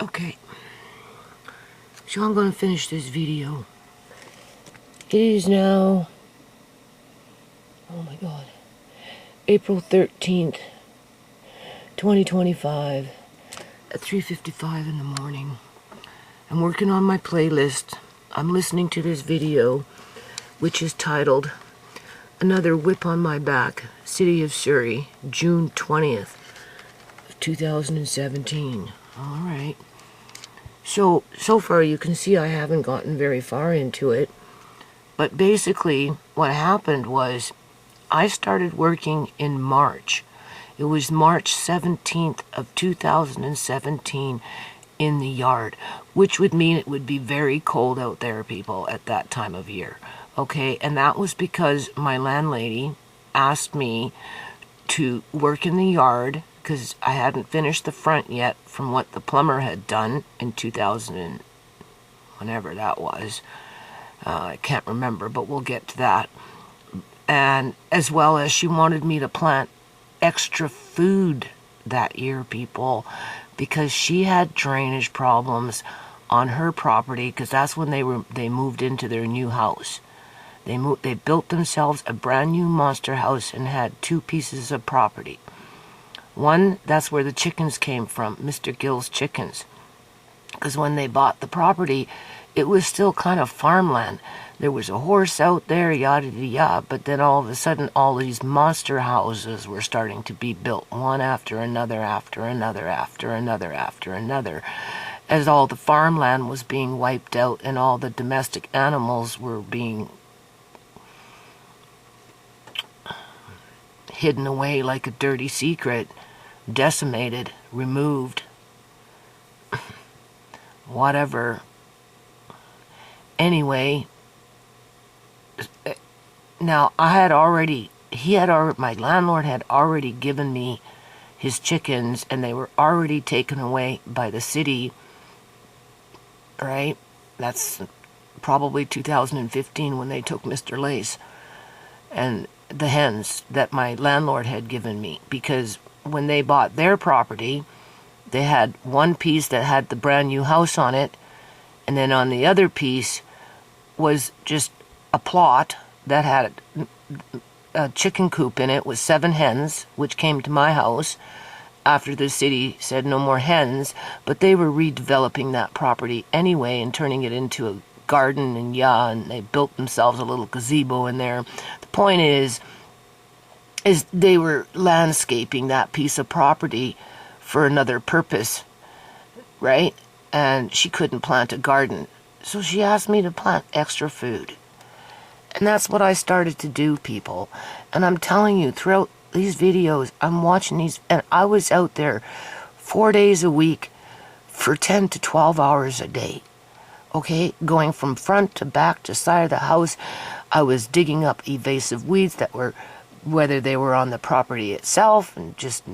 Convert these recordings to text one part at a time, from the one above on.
Okay, so I'm gonna finish this video. It is now, oh my god, April 13th, 2025 at 3:55 in the morning. I'm working on my playlist. I'm listening to this video, which is titled Another Whip on My Back, City of Surrey, June 20th, 2017. Alright. So far you can see I haven't gotten very far into it. But basically what happened was I started working in March. It was March 17th of 2017 in the yard, which would mean it would be very cold out there, people, at that time of year. Okay, and that was because my landlady asked me to work in the yard because I hadn't finished the front yet from what the plumber had done in 2000 and whenever that was. I can't remember, but we'll get to that. And as well as she wanted me to plant extra food that year, people, because she had drainage problems on her property, because that's when they moved into their new house. They built themselves a brand new monster house and had 2 pieces of property. One, that's where the chickens came from, Mr. Gill's chickens. Because when they bought the property, it was still kind of farmland. There was a horse out there, yada yada, but then all of a sudden all these monster houses were starting to be built, one after another, after another, after another, after another, as all the farmland was being wiped out and all the domestic animals were being hidden away like a dirty secret, decimated, removed, whatever. Anyway, now my landlord had already given me his chickens, and they were already taken away by the city, right? That's probably 2015 when they took Mr. Lace and the hens that my landlord had given me, because when they bought their property, they had one piece that had the brand new house on it, and then on the other piece was just a plot that had a chicken coop in it with 7 hens, which came to my house after the city said no more hens, but they were redeveloping that property anyway and turning it into a garden, and they built themselves a little gazebo in there. The point is they were landscaping that piece of property for another purpose, right? And she couldn't plant a garden, so she asked me to plant extra food. And that's what I started to do, people. And I'm telling you, throughout these videos, I'm watching these, and I was out there 4 days a week for 10 to 12 hours a day. Okay, going from front to back to side of the house. I was digging up invasive weeds that were, whether they were on the property itself, and just,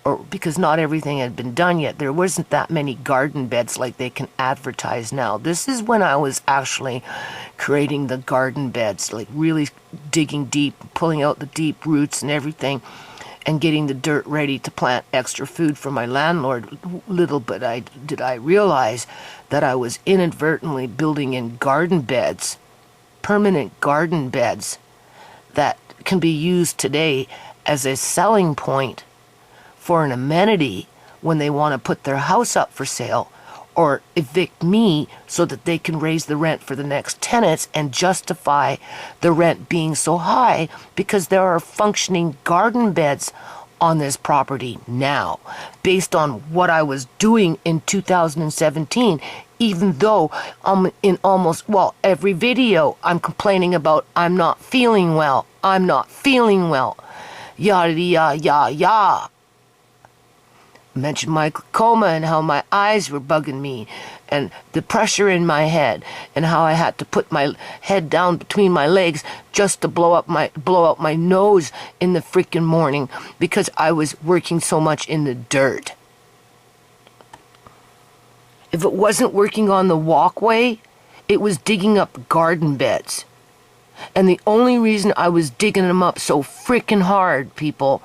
or because not everything had been done yet. There wasn't that many garden beds like they can advertise now. This is when I was actually creating the garden beds, like really digging deep, pulling out the deep roots and everything, and getting the dirt ready to plant extra food for my landlord. Little did I realize that I was inadvertently building in garden beds, permanent garden beds, that can be used today as a selling point for an amenity when they want to put their house up for sale or evict me so that they can raise the rent for the next tenants and justify the rent being so high because there are functioning garden beds on this property now, based on what I was doing in 2017, even though in almost, every video I'm complaining about I'm not feeling well, yada yada. Mentioned my glaucoma and how my eyes were bugging me, and the pressure in my head, and how I had to put my head down between my legs just to blow out my nose in the freaking morning because I was working so much in the dirt. If it wasn't working on the walkway, it was digging up garden beds. And the only reason I was digging them up so freaking hard, people,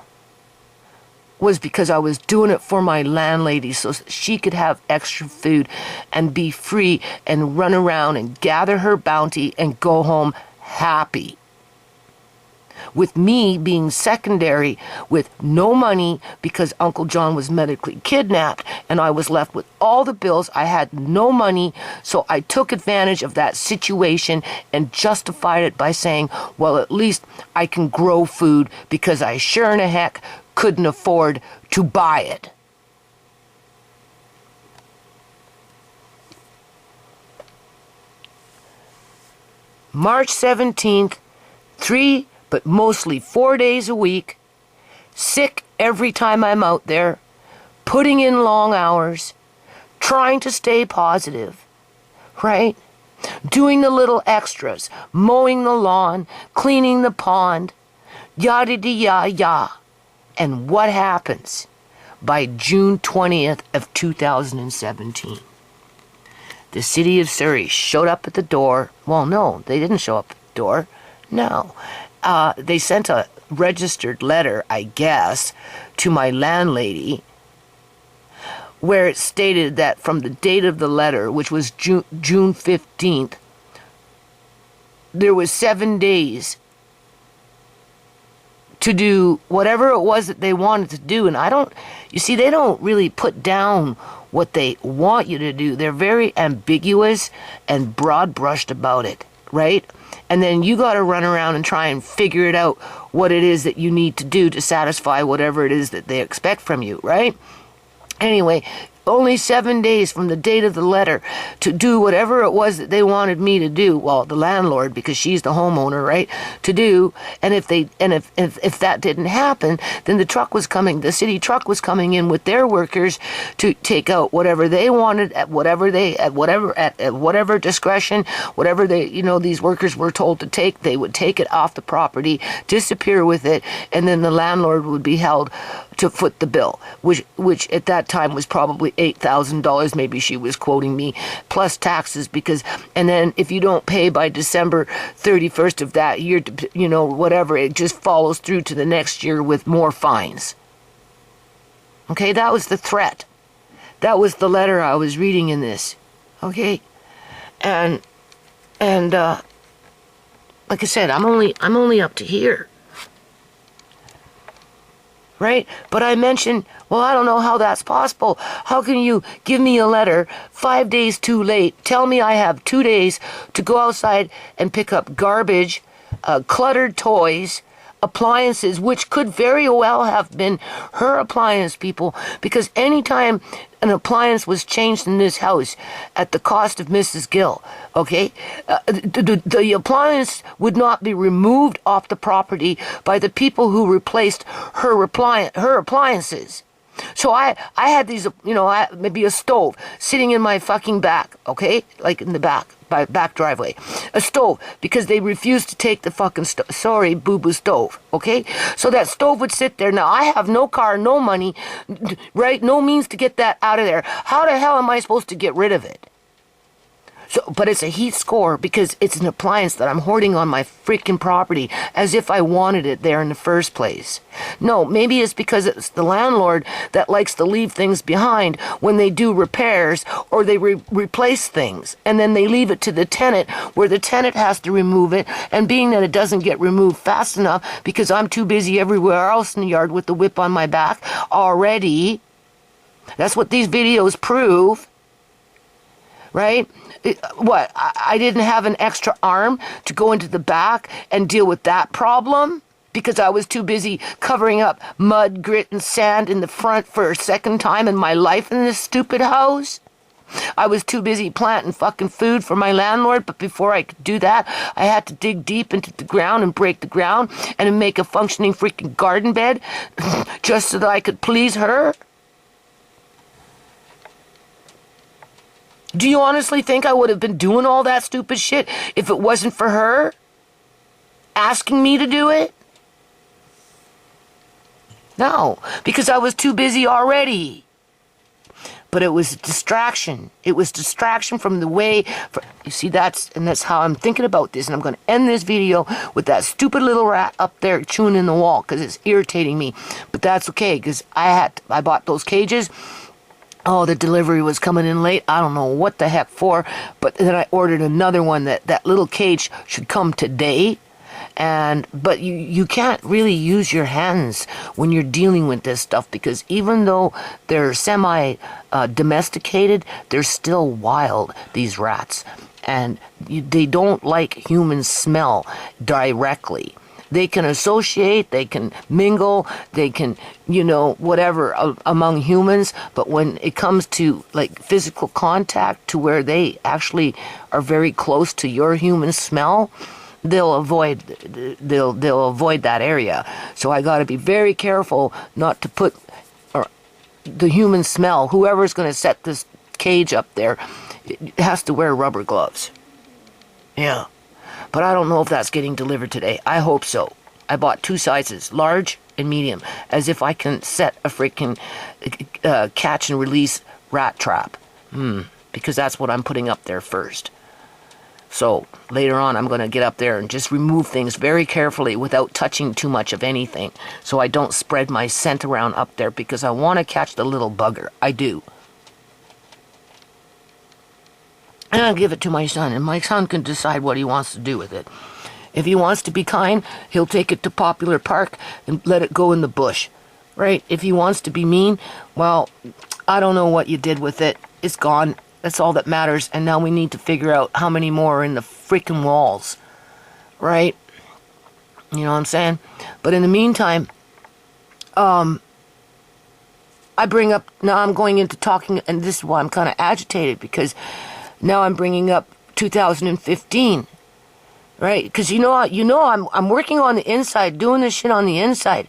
was because I was doing it for my landlady so she could have extra food and be free and run around and gather her bounty and go home happy. With me being secondary with no money because Uncle John was medically kidnapped and I was left with all the bills. I had no money, so I took advantage of that situation and justified it by saying, well, at least I can grow food because I sure in the heck couldn't afford to buy it. March 17th, 3 but mostly 4 days a week, sick every time I'm out there, putting in long hours, trying to stay positive, right? Doing the little extras, mowing the lawn, cleaning the pond, yada-de-ya-ya. And what happens? By June 20th of 2017, the city of Surrey showed up at the door. Well, no, they didn't show up at the door. No. They sent a registered letter, I guess, to my landlady where it stated that from the date of the letter, which was June 15th, there was 7 days to do whatever it was that they wanted to do. And they don't really put down what they want you to do. They're very ambiguous and broad-brushed about it, right? And then you got to run around and try and figure it out what it is that you need to do to satisfy whatever it is that they expect from you, right? Anyway, only 7 days from the date of the letter to do whatever it was that they wanted me to do. Well, the landlord, because she's the homeowner, right? To do. And if that didn't happen, then the city truck was coming in with their workers to take out whatever they wanted at whatever discretion, whatever these workers were told to take, they would take it off the property, disappear with it, and then the landlord would be held to foot the bill, which at that time was probably $8,000, maybe she was quoting me, plus taxes, and then if you don't pay by December 31st of that year, whatever, it just follows through to the next year with more fines. Okay, that was the threat. That was the letter I was reading in this. Okay, and like I said, I'm only up to here. Right? But I mentioned, well, I don't know how that's possible. How can you give me a letter 5 days too late, tell me I have 2 days to go outside and pick up garbage, cluttered toys, appliances, which could very well have been her appliance, people, because anytime an appliance was changed in this house at the cost of Mrs. Gill, okay, the appliance would not be removed off the property by the people who replaced her appliances. So I had these, maybe a stove sitting in my fucking back, okay, like in the back driveway, a stove, because they refused to take the fucking boo-boo stove, okay? So that stove would sit there. Now, I have no car, no money, right? No means to get that out of there. How the hell am I supposed to get rid of it? But it's a heat score because it's an appliance that I'm hoarding on my freaking property as if I wanted it there in the first place. No, maybe it's because it's the landlord that likes to leave things behind when they do repairs or they replace things. And then they leave it to the tenant where the tenant has to remove it. And being that it doesn't get removed fast enough because I'm too busy everywhere else in the yard with the whip on my back already. That's what these videos prove. Right? I didn't have an extra arm to go into the back and deal with that problem because I was too busy covering up mud, grit, and sand in the front for a second time in my life in this stupid house. I was too busy planting fucking food for my landlord, but before I could do that, I had to dig deep into the ground and break the ground and make a functioning freaking garden bed just so that I could please her. Do you honestly think I would have been doing all that stupid shit if it wasn't for her asking me to do it? No, because I was too busy already. But it was a distraction. It was distraction from the way, you see, that's how I'm thinking about this. And I'm going to end this video with that stupid little rat up there chewing in the wall because it's irritating me. But that's okay because I bought those cages. Oh, the delivery was coming in late. I don't know what the heck for. But then I ordered another one that little cage should come today. But you can't really use your hands when you're dealing with this stuff because even though they're semi-domesticated, they're still wild, these rats. And they don't like human smell directly. They can associate, they can mingle, they can, whatever among humans. But when it comes to like physical contact to where they actually are very close to your human smell, they'll avoid that area. So I got to be very careful not to put the human smell. Whoever's going to set this cage up there has to wear rubber gloves. Yeah. But I don't know if that's getting delivered today. I hope so. I bought 2 sizes, large and medium, as if I can set a freaking catch and release rat trap. Because that's what I'm putting up there first. So later on, I'm going to get up there and just remove things very carefully without touching too much of anything. So I don't spread my scent around up there because I want to catch the little bugger. I do. And I'll give it to my son. And my son can decide what he wants to do with it. If he wants to be kind, he'll take it to Popular Park and let it go in the bush. Right? If he wants to be mean, well, I don't know what you did with it. It's gone. That's all that matters. And now we need to figure out how many more are in the freaking walls. Right? You know what I'm saying? But in the meantime, I bring up, now I'm going into talking, and this is why I'm kind of agitated, because now I'm bringing up 2015. Right? Because I'm working on the inside, doing this shit on the inside,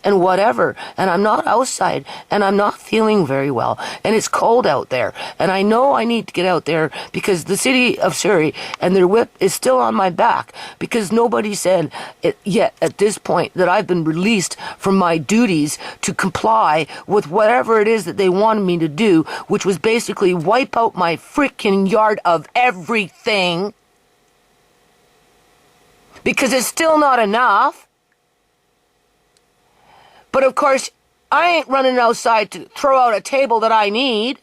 and whatever, and I'm not outside, and I'm not feeling very well, and it's cold out there, and I know I need to get out there because the city of Surrey and their whip is still on my back, because nobody said it yet at this point that I've been released from my duties to comply with whatever it is that they wanted me to do, which was basically wipe out my freaking yard of everything, because it's still not enough. But of course, I ain't running outside to throw out a table that I need.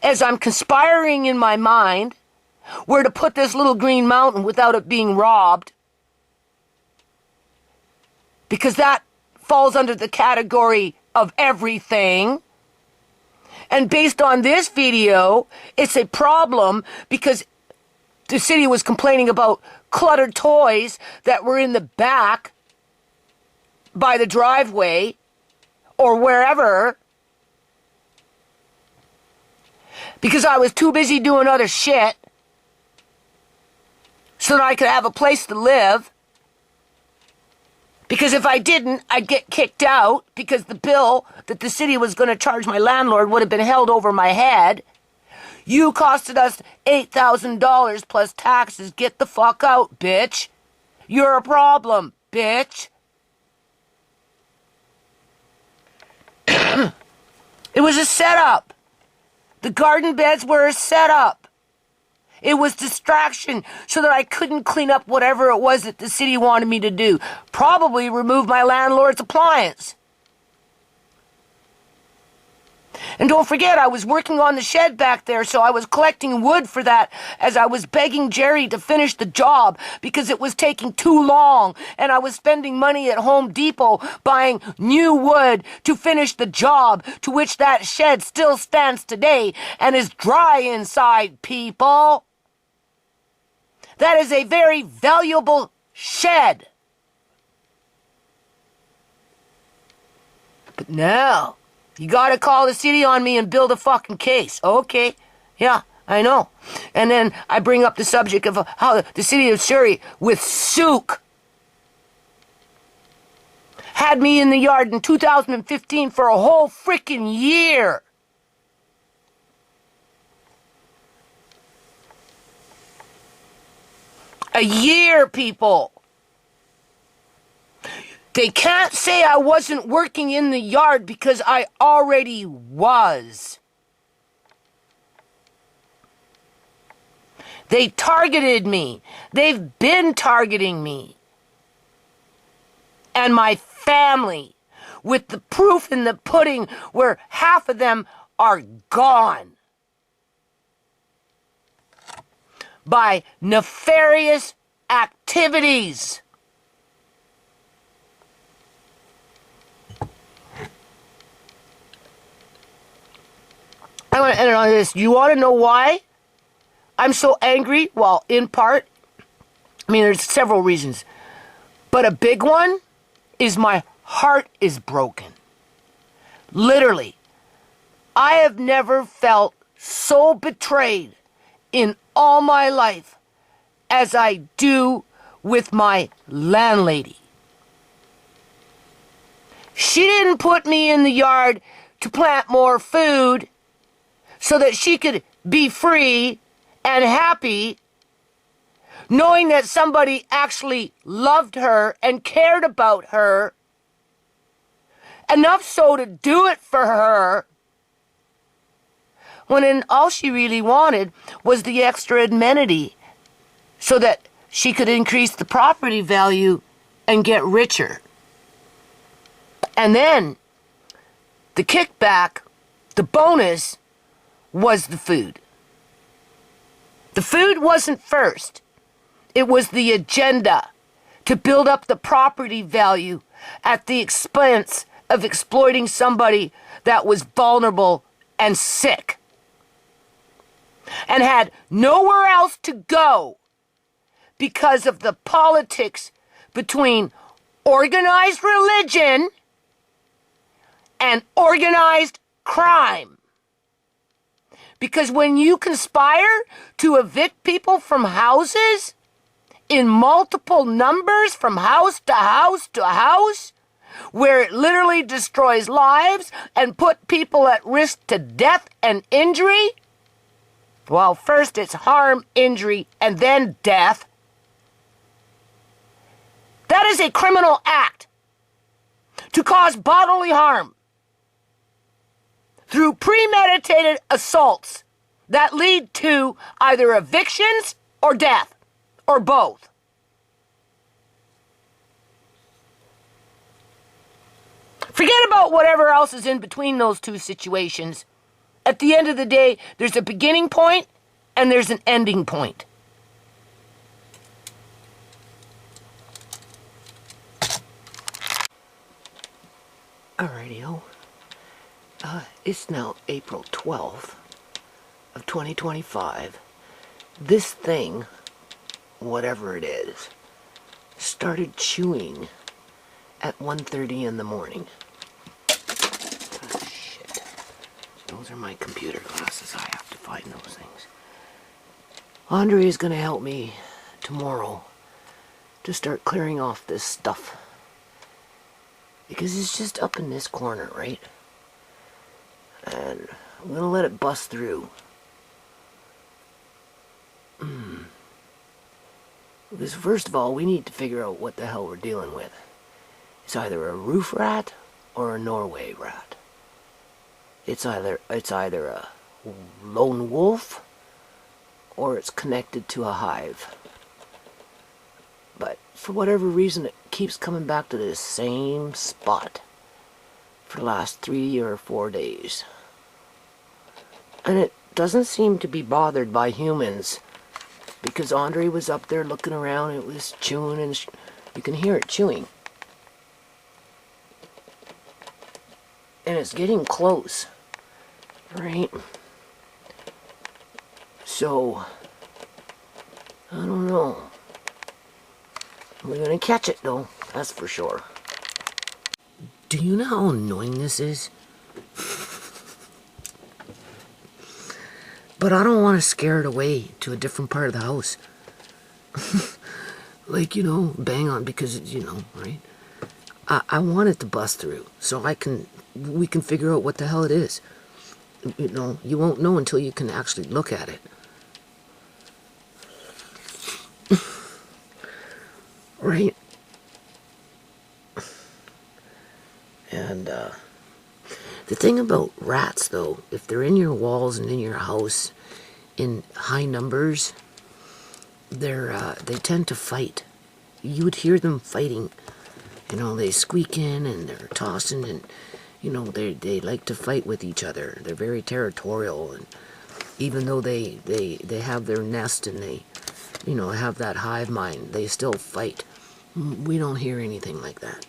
As I'm conspiring in my mind where to put this little green mountain without it being robbed. Because that falls under the category of everything. And based on this video, it's a problem because the city was complaining about cluttered toys that were in the back by the driveway or wherever, because I was too busy doing other shit so that I could have a place to live. Because if I didn't, I'd get kicked out because the bill that the city was going to charge my landlord would have been held over my head. You costed us $8,000 plus taxes. Get the fuck out, bitch. You're a problem, bitch. It was a setup. The garden beds were a setup. It was distraction so that I couldn't clean up whatever it was that the city wanted me to do. Probably remove my landlord's appliance. And don't forget, I was working on the shed back there, so I was collecting wood for that as I was begging Jerry to finish the job because it was taking too long, and I was spending money at Home Depot buying new wood to finish the job, to which that shed still stands today and is dry inside, people. That is a very valuable shed. But now, you gotta call the city on me and build a fucking case. Okay, yeah, I know. And then I bring up the subject of how the city of Surrey, with Sook, had me in the yard in 2015 for a whole freaking year. A year, people. They can't say I wasn't working in the yard because I already was. They targeted me. They've been targeting me. And my family, with the proof in the pudding where half of them are gone by nefarious activities. I want to end on this. You want to know why I'm so angry? Well, in part, there's several reasons. But a big one is my heart is broken. Literally. I have never felt so betrayed in all my life as I do with my landlady. She didn't put me in the yard to plant more food so that she could be free and happy, knowing that somebody actually loved her and cared about her, enough so to do it for her, when all she really wanted was the extra amenity so that she could increase the property value and get richer. And then the kickback, the bonus, was the food. The food wasn't first. It was the agenda to build up the property value at the expense of exploiting somebody that was vulnerable and sick and had nowhere else to go because of the politics between organized religion and organized crime. Because when you conspire to evict people from houses in multiple numbers from house to house to house, where it literally destroys lives and put people at risk to death and injury, well, first it's harm, injury, and then death. That is a criminal act to cause bodily harm through premeditated assaults that lead to either evictions or death, or both. Forget about whatever else is in between those two situations. At the end of the day, there's a beginning point and there's an ending point. Alrighty-o. It's now April 12th of 2025. This thing, whatever it is, started chewing at 1:30 in the morning. Oh, shit. Those are my computer glasses. I have to find those things. Andre is going to help me tomorrow to start clearing off this stuff. Because it's just up in this corner, right? And I'm going to let it bust through. Because first of all, we need to figure out what the hell we're dealing with. It's either a roof rat or a Norway rat. It's either a lone wolf or it's connected to a hive. But for whatever reason, it keeps coming back to this same spot for the last 3 or 4 days. And it doesn't seem to be bothered by humans, because Andre was up there looking around, it was chewing, and you can hear it chewing. And it's getting close, right? So, I don't know. We're gonna catch it though, that's for sure. Do you know how annoying this is? But I don't want to scare it away to a different part of the house. Like, bang on, because it's, right? I want it to bust through so we can figure out what the hell it is. You won't know until you can actually look at it. Right? And the thing about rats, though, if they're in your walls and in your house in high numbers, they tend to fight. You would hear them fighting. You know, they squeak in and they're tossing, and you know, they like to fight with each other. They're very territorial, and even though they have their nest and they, you know, have that hive mind, they still fight. We don't hear anything like that.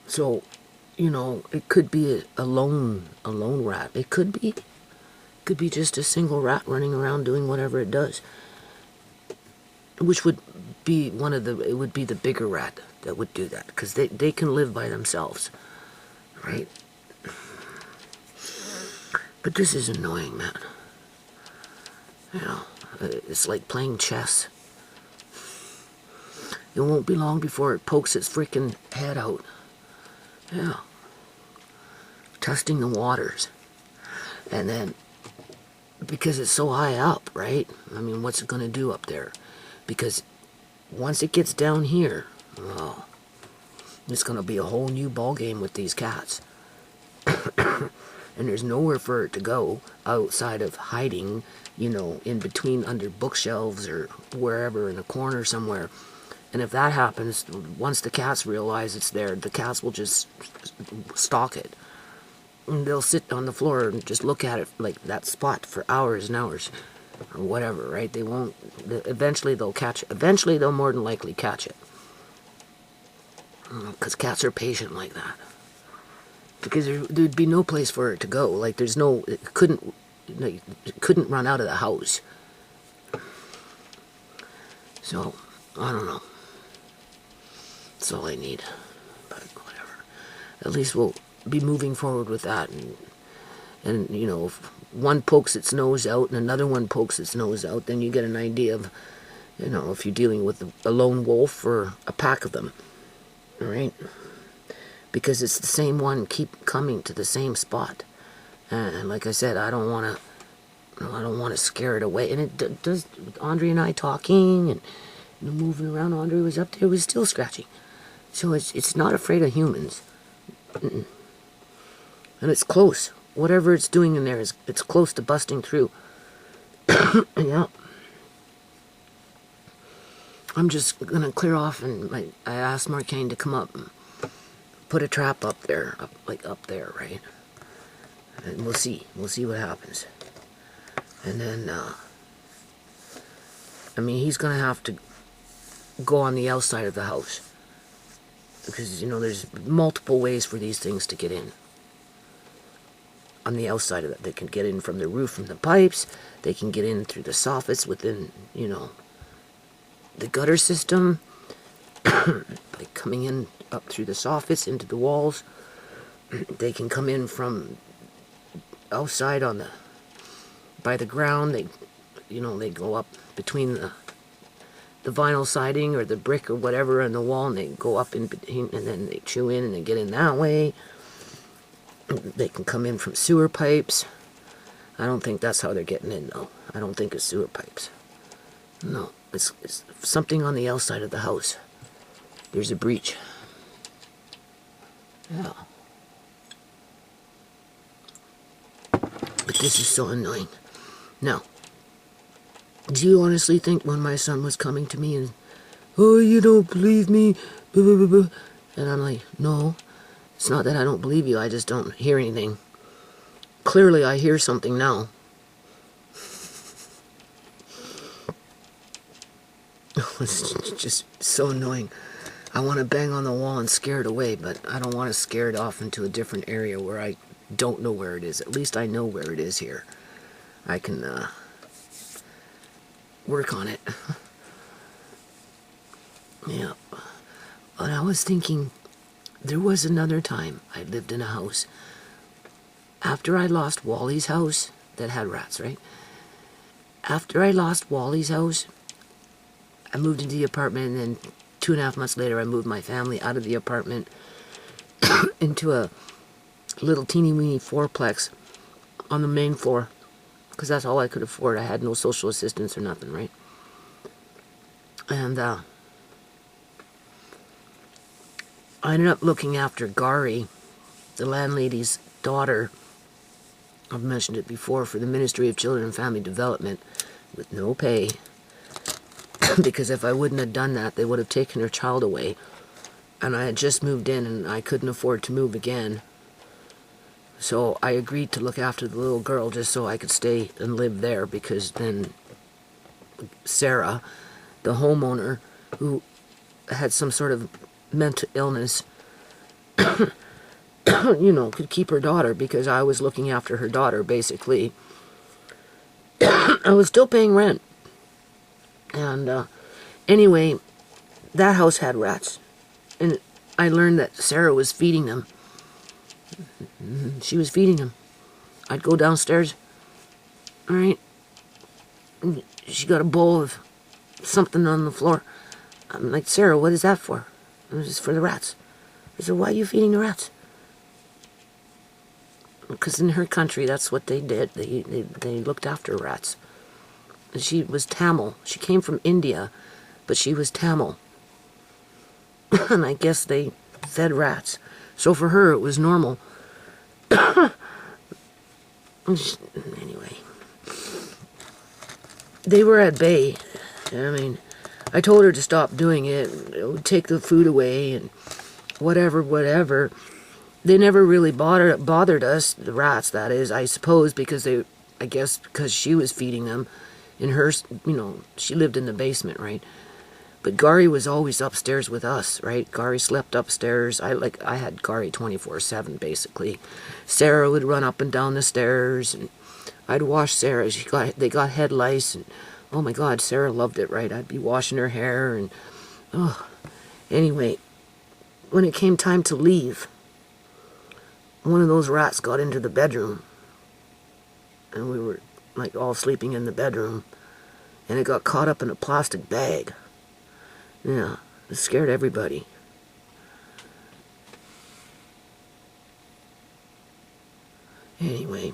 So, you know, it could be a lone rat. It could be just a single rat running around doing whatever it does. Which would be it would be the bigger rat that would do that, because they can live by themselves, right? But this is annoying, man. You know, it's like playing chess. It won't be long before it pokes its freaking head out. Yeah. Testing the waters. And then, because it's so high up, right? I mean, what's it going to do up there? Because once it gets down here, well, it's going to be a whole new ball game with these cats. And there's nowhere for it to go outside of hiding, you know, in between under bookshelves or wherever in a corner somewhere. And if that happens, once the cats realize it's there, the cats will just stalk it. And they'll sit on the floor and just look at it, like that spot, for hours and hours. Or whatever, right? They won't, eventually they'll catch it. Eventually they'll more than likely catch it. Because cats are patient like that. Because there'd be no place for it to go. Like, there's no, it couldn't run out of the house. So, I don't know. That's all I need. But whatever. At least we'll be moving forward with that. And you know, if one pokes its nose out and another one pokes its nose out, then you get an idea of, you know, if you're dealing with a lone wolf or a pack of them. All right? Because it's the same one keep coming to the same spot. And like I said, I don't want to scare it away. And it does, Andre and I talking and moving around, Andre was up there, it was still scratching. So it's not afraid of humans. And it's close. Whatever it's doing in there, it's close to busting through. Yeah. I'm just going to clear off, and I asked Marcane to come up and put a trap up there, up there, right? And we'll see what happens. And then, I mean, he's going to have to go on the outside of the house. Because, you know, there's multiple ways for these things to get in. On the outside of that, they can get in from the roof, from the pipes. They can get in through the soffits within, you know, the gutter system. Like coming in up through the soffits into the walls. They can come in from outside by the ground. They go up between the vinyl siding or the brick or whatever on the wall, and they go up in between, and then they chew in and they get in that way. They can come in from sewer pipes. I don't think that's how they're getting in, though. I don't think it's sewer pipes. No, it's something on the outside of the house. There's a breach. Yeah. But this is so annoying. Now, do you honestly think when my son was coming to me and, oh, you don't believe me, blah, blah, blah, blah. And I'm like, no, it's not that I don't believe you, I just don't hear anything. Clearly I hear something now. It's just so annoying. I want to bang on the wall and scare it away, but I don't want to scare it off into a different area where I don't know where it is. At least I know where it is here. I can work on it. Yeah. But I was thinking, there was another time I lived in a house. After I lost Wally's house, that had rats, right? After I lost Wally's house, I moved into the apartment, and then 2.5 months later, I moved my family out of the apartment into a little teeny-weeny fourplex on the main floor, because that's all I could afford. I had no social assistance or nothing, right? And I ended up looking after Gary, the landlady's daughter. I've mentioned it before, for the Ministry of Children and Family Development, with no pay. Because if I wouldn't have done that, they would have taken her child away. And I had just moved in and I couldn't afford to move again. So I agreed to look after the little girl just so I could stay and live there, because then Sarah, the homeowner, who had some sort of mental illness, you know, could keep her daughter, because I was looking after her daughter, basically. I was still paying rent. And anyway, that house had rats. And I learned that Sarah was feeding them. She was feeding them. I'd go downstairs, all right, and she got a bowl of something on the floor. I'm like, Sarah, what is that for? It was for the rats. I said, why are you feeding the rats? Because in her country, that's what they did. They looked after rats. And she was Tamil. She came from India, but she was Tamil. And I guess they fed rats. So for her, it was normal. Anyway, they were at bay. I mean, I told her to stop doing it. It would take the food away and whatever. They never really bothered us, the rats, that is, I suppose, because because she was feeding them in her, you know, she lived in the basement, right? But Gary was always upstairs with us, right? Gary slept upstairs. I had Gary 24/7, basically. Sarah would run up and down the stairs, and I'd wash Sarah. They got head lice, and oh my God, Sarah loved it, right? I'd be washing her hair, and anyway, when it came time to leave, one of those rats got into the bedroom, and we were like all sleeping in the bedroom, and it got caught up in a plastic bag. Yeah, it scared everybody. Anyway,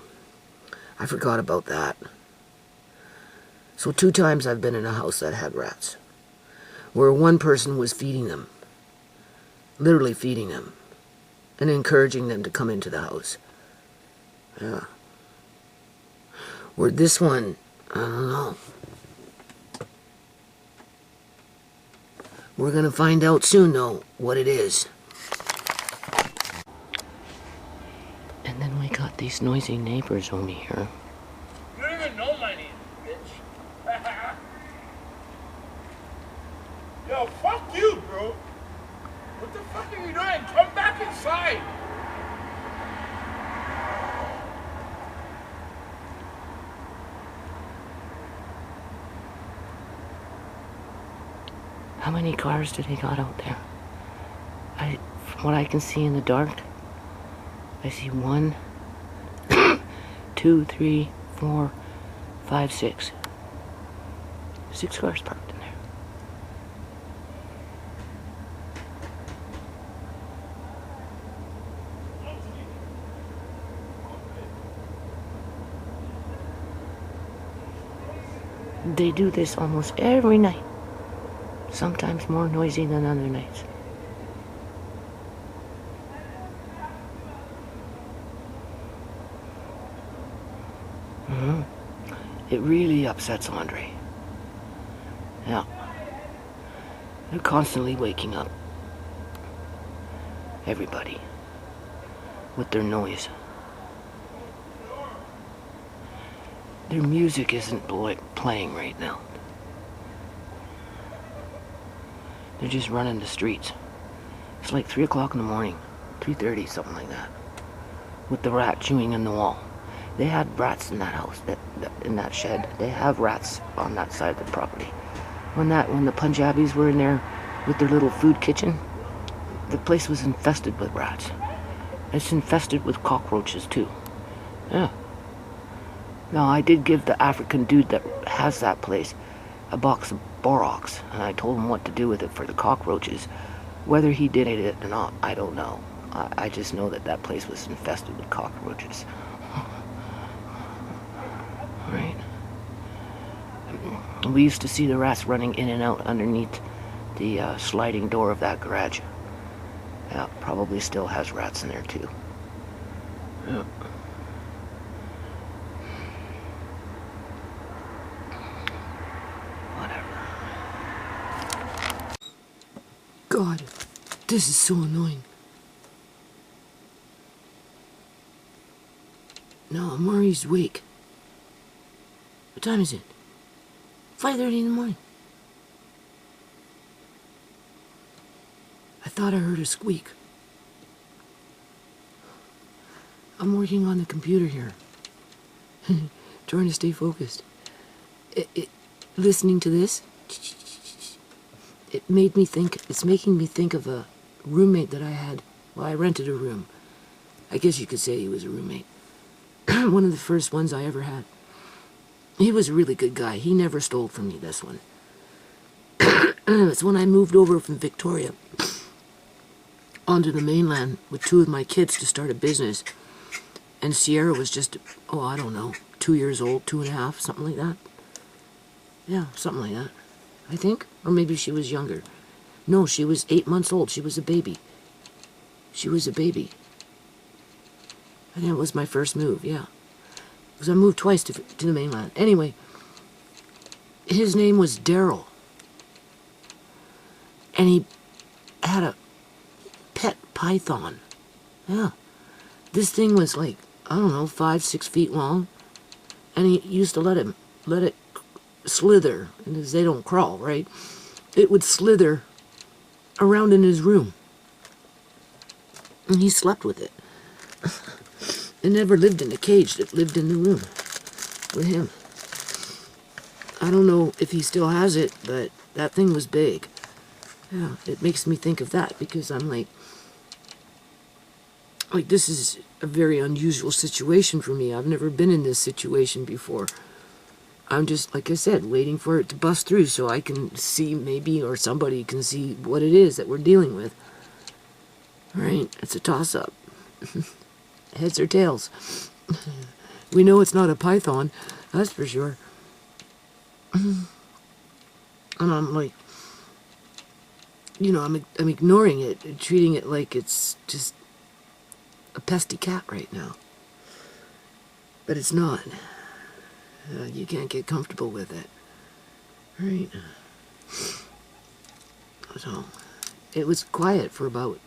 I forgot about that. So 2 times I've been in a house that had rats, where one person was feeding them, literally feeding them, and encouraging them to come into the house. Yeah. Where this one, I don't know. We're gonna find out soon, though, what it is. And then we got these noisy neighbors over here. You don't even know my name, bitch. Yo, fuck you, bro. What the fuck are you doing? Come back inside. How many cars do they got out there? From what I can see in the dark, I see 1, 2, 3, 4, 5, 6. 6 cars parked in there. They do this almost every night. Sometimes more noisy than other nights. It really upsets Andre. Yeah. They're constantly waking up everybody with their noise. Their music isn't playing right now. They're just running the streets. It's like 3 o'clock in the morning, 3:30, something like that, with the rat chewing in the wall. They had rats in that house, in that shed. They have rats on that side of the property. When the Punjabis were in there with their little food kitchen, the place was infested with rats. It's infested with cockroaches too. Yeah. Now, I did give the African dude that has that place a box of Borax, and I told him what to do with it for the cockroaches. Whether he did it or not, I don't know. I just know that place was infested with cockroaches. Right? We used to see the rats running in and out underneath the sliding door of that garage. Yeah. Probably still has rats in there too. Yeah. Whatever. God, this is so annoying. No, Murray's awake. What time is it? 5:30 in the morning. I thought I heard a squeak. I'm working on the computer here. Trying to stay focused. Listening to this, it's making me think of a roommate that I had. Well, I rented a room. I guess you could say he was a roommate. One of the first ones I ever had. He was a really good guy. He never stole from me, this one. It's when I moved over from Victoria onto the mainland with 2 of my kids to start a business. And Sierra was just, I don't know, 2 years old, 2.5, something like that. Yeah, something like that, I think. Or maybe she was younger. No, she was 8 months old. She was a baby. She was a baby. And it was my first move, yeah. Because I moved twice to the mainland. Anyway, his name was Daryl. And he had a pet python. Yeah. This thing was like, I don't know, 5-6 feet long. And he used to let it slither. And as they don't crawl, right? It would slither around in his room. And he slept with it. It never lived in a cage. It lived in the room with him. I don't know if he still has it, but that thing was big. Yeah, it makes me think of that because I'm like, this is a very unusual situation for me. I've never been in this situation before. I'm just, like I said, waiting for it to bust through so I can see maybe, or somebody can see what it is that we're dealing with. Right? It's a toss-up. Heads or tails. We know it's not a python, that's for sure. And I'm like, I'm ignoring it, treating it like it's just a pesky cat right now. But it's not. You can't get comfortable with it. Right? So, it was quiet for about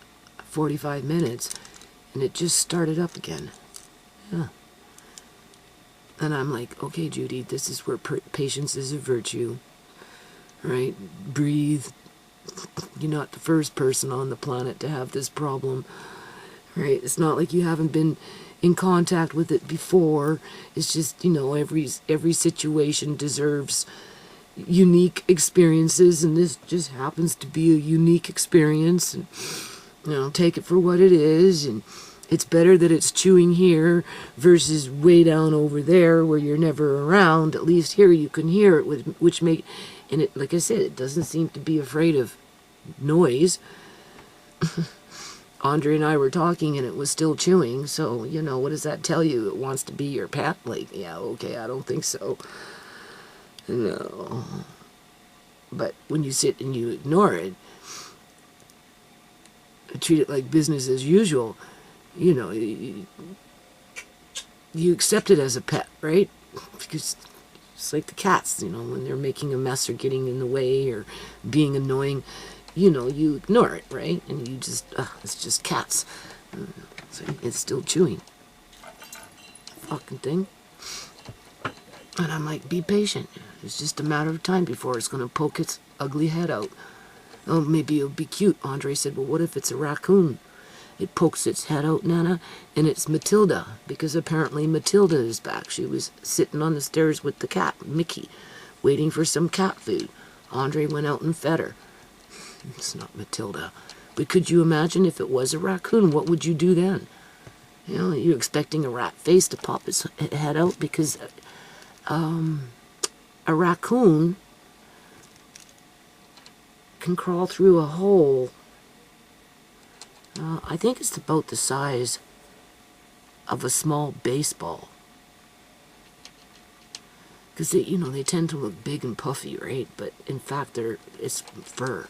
45 minutes. And it just started up again. Yeah. And I'm like, okay, Judy, this is where patience is a virtue. Right? Breathe. You're not the first person on the planet to have this problem. Right? It's not like you haven't been in contact with it before. It's just, every situation deserves unique experiences. And this just happens to be a unique experience. And take it for what it is, and it's better that it's chewing here versus way down over there where you're never around. At least here you can hear it, and it, like I said, it doesn't seem to be afraid of noise. Andre and I were talking, and it was still chewing, so, what does that tell you? It wants to be your pet? Like, yeah, okay, I don't think so. No. But when you sit and you ignore it, treat it like business as usual, you accept it as a pet, right? Because it's like the cats, when they're making a mess or getting in the way or being annoying, you ignore it, right? And you just, it's just cats. So it's still chewing. Fucking thing. And I'm like, be patient. It's just a matter of time before it's going to poke its ugly head out. Oh, maybe it'll be cute. Andre said, well, what if it's a raccoon? It pokes its head out, Nana, and it's Matilda, because apparently Matilda is back. She was sitting on the stairs with the cat, Mickey, waiting for some cat food. Andre went out and fed her. It's not Matilda. But could you imagine if it was a raccoon? What would you do then? You're expecting a rat face to pop its head out because a raccoon can crawl through a hole. I think it's about the size of a small baseball. Because they tend to look big and puffy, right? But in fact, it's fur.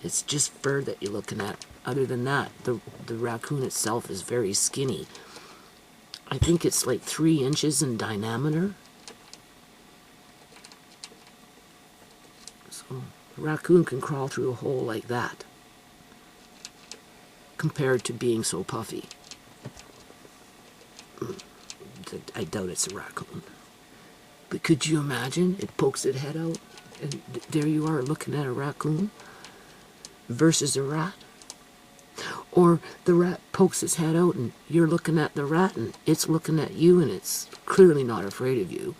It's just fur that you're looking at. Other than that, the raccoon itself is very skinny. I think it's like 3 inches in diameter. So a raccoon can crawl through a hole like that, compared to being so puffy. I doubt it's a raccoon. But could you imagine? It pokes its head out, and there you are looking at a raccoon versus a rat. Or the rat pokes its head out and you're looking at the rat and it's looking at you and it's clearly not afraid of you.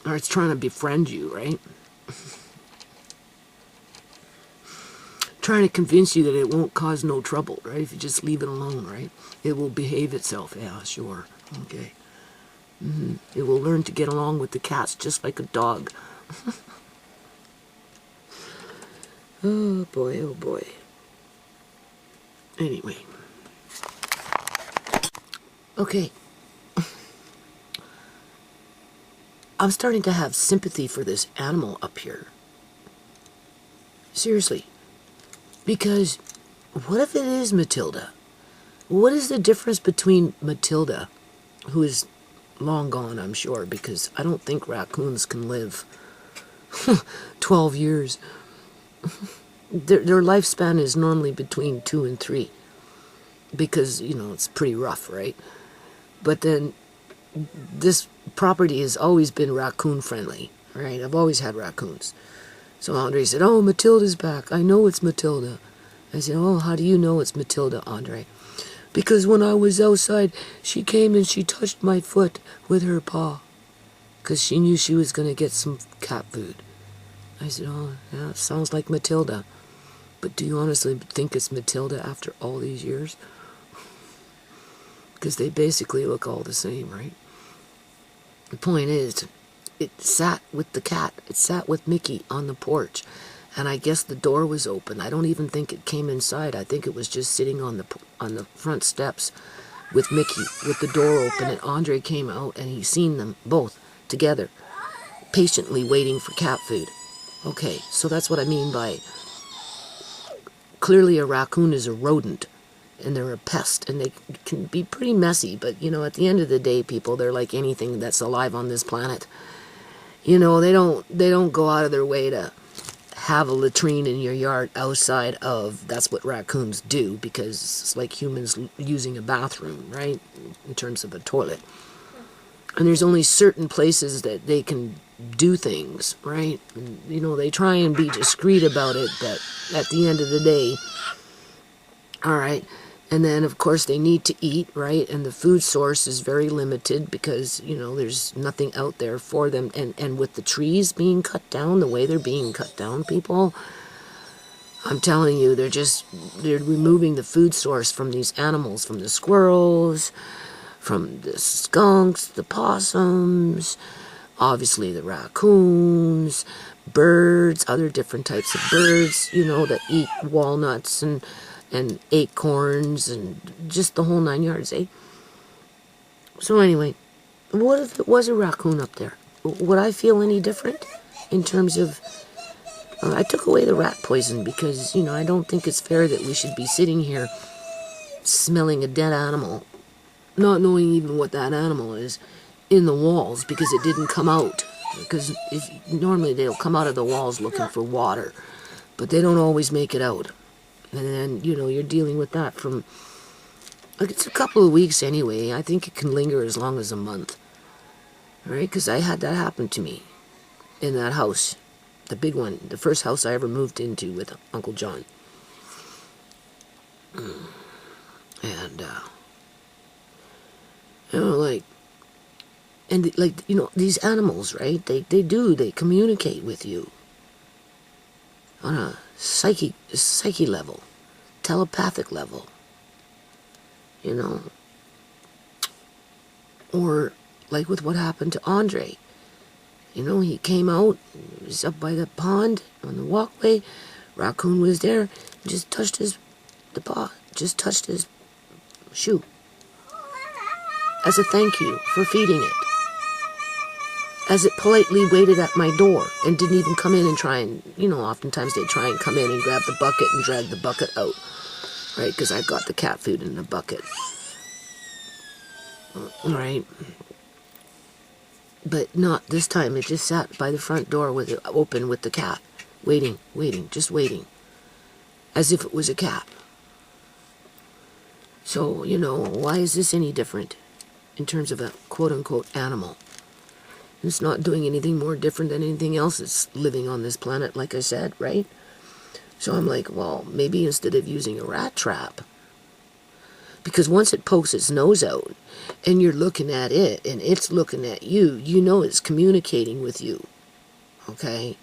Or it's trying to befriend you, right? Trying to convince you that it won't cause no trouble, right? If you just leave it alone, right? It will behave itself. Yeah, sure. Okay. It will learn to get along with the cats just like a dog. Oh boy, oh boy. Anyway. Okay. I'm starting to have sympathy for this animal up here. Seriously. Because what if it is Matilda? What is the difference between Matilda, who is long gone, I'm sure, because I don't think raccoons can live 12 years. Their lifespan is normally between 2 and 3 because, you know, it's pretty rough, right? But then this property has always been raccoon friendly, right? I've always had raccoons. So Andre said, "Oh, Matilda's back. I know it's Matilda." I said, "Oh, how do you know it's Matilda, Andre?" "Because when I was outside, she came and she touched my foot with her paw because she knew she was going to get some cat food." I said, "Oh, yeah, sounds like Matilda. But do you honestly think it's Matilda after all these years?" Because they basically look all the same, right? The point is, it sat with the cat. It sat with Mickey on the porch. And I guess the door was open. I don't even think it came inside. I think it was just sitting on the front steps with Mickey, with the door open. And Andre came out and he seen them both together, patiently waiting for cat food. Okay, so that's what I mean by clearly a raccoon is a rodent and they're a pest and they can be pretty messy, but you know, at the end of the day, people, they're like anything that's alive on this planet. You know, they don't go out of their way to have a latrine in your yard outside of, that's what raccoons do, because it's like humans using a bathroom, right? In terms of a toilet. And there's only certain places that they can do things, right? And, you know, they try and be discreet about it, but at the end of the day, all right. And then, of course, they need to eat, right? And the food source is very limited because, you know, there's nothing out there for them. And with the trees being cut down, the way they're being cut down, people, I'm telling you, they're removing the food source from these animals, from the squirrels, from the skunks, the possums, obviously the raccoons, birds, other different types of birds, you know, that eat walnuts and acorns and just the whole 9 yards, eh? So anyway, what if it was a raccoon up there? Would I feel any different in terms of... I took away the rat poison because, you know, I don't think it's fair that we should be sitting here smelling a dead animal, not knowing even what that animal is, in the walls because it didn't come out. Because normally they'll come out of the walls looking for water, but they don't always make it out. And then, you know, you're dealing with that from, like, it's a couple of weeks anyway. I think it can linger as long as a month. Right? Because I had that happen to me in that house. The big one. The first house I ever moved into with Uncle John. And, you know, like, and, like, you know, these animals, right? They communicate with you on a psyche level, telepathic level, you know. Or like with what happened to Andre, you know, he came out, he was up by the pond on the walkway, raccoon was there, just touched his shoe as a thank you for feeding it. as it politely waited at my door and didn't even come in and try and, oftentimes they try and come in and grab the bucket and drag the bucket out, right? Because I've got the cat food in the bucket, right? But not this time. It just sat by the front door with it open with the cat, waiting, just waiting, as if it was a cat. So, why is this any different in terms of a quote-unquote animal? It's not doing anything more different than anything else that's living on this planet, like I said, right? So I'm like, well, maybe instead of using a rat trap, because once it pokes its nose out and you're looking at it and it's looking at you, you know it's communicating with you, okay?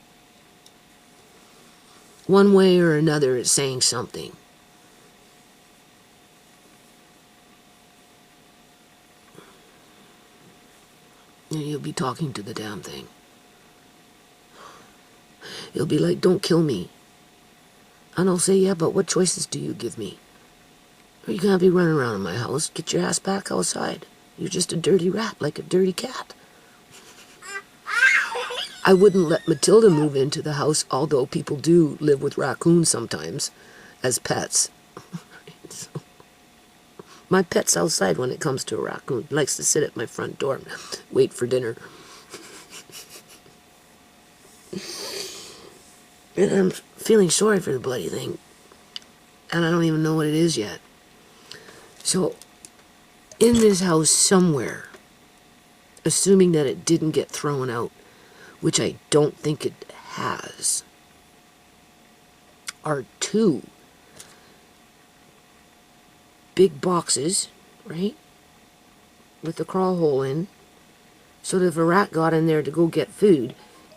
One way or another, it's saying something. And you'll be talking to the damn thing. It'll be like, don't kill me. And I'll say, yeah, but what choices do you give me? You can't be running around in my house. Get your ass back outside. You're just a dirty rat, like a dirty cat. I wouldn't let Matilda move into the house, although people do live with raccoons sometimes as pets. So, my pet's outside when it comes to a raccoon. He likes to sit at my front door and wait for dinner. And I'm feeling sorry for the bloody thing. And I don't even know what it is yet. So, in this house somewhere, assuming that it didn't get thrown out, which I don't think it has, are 2 big boxes, right, with the crawl hole in, so that if a rat got in there to go get food,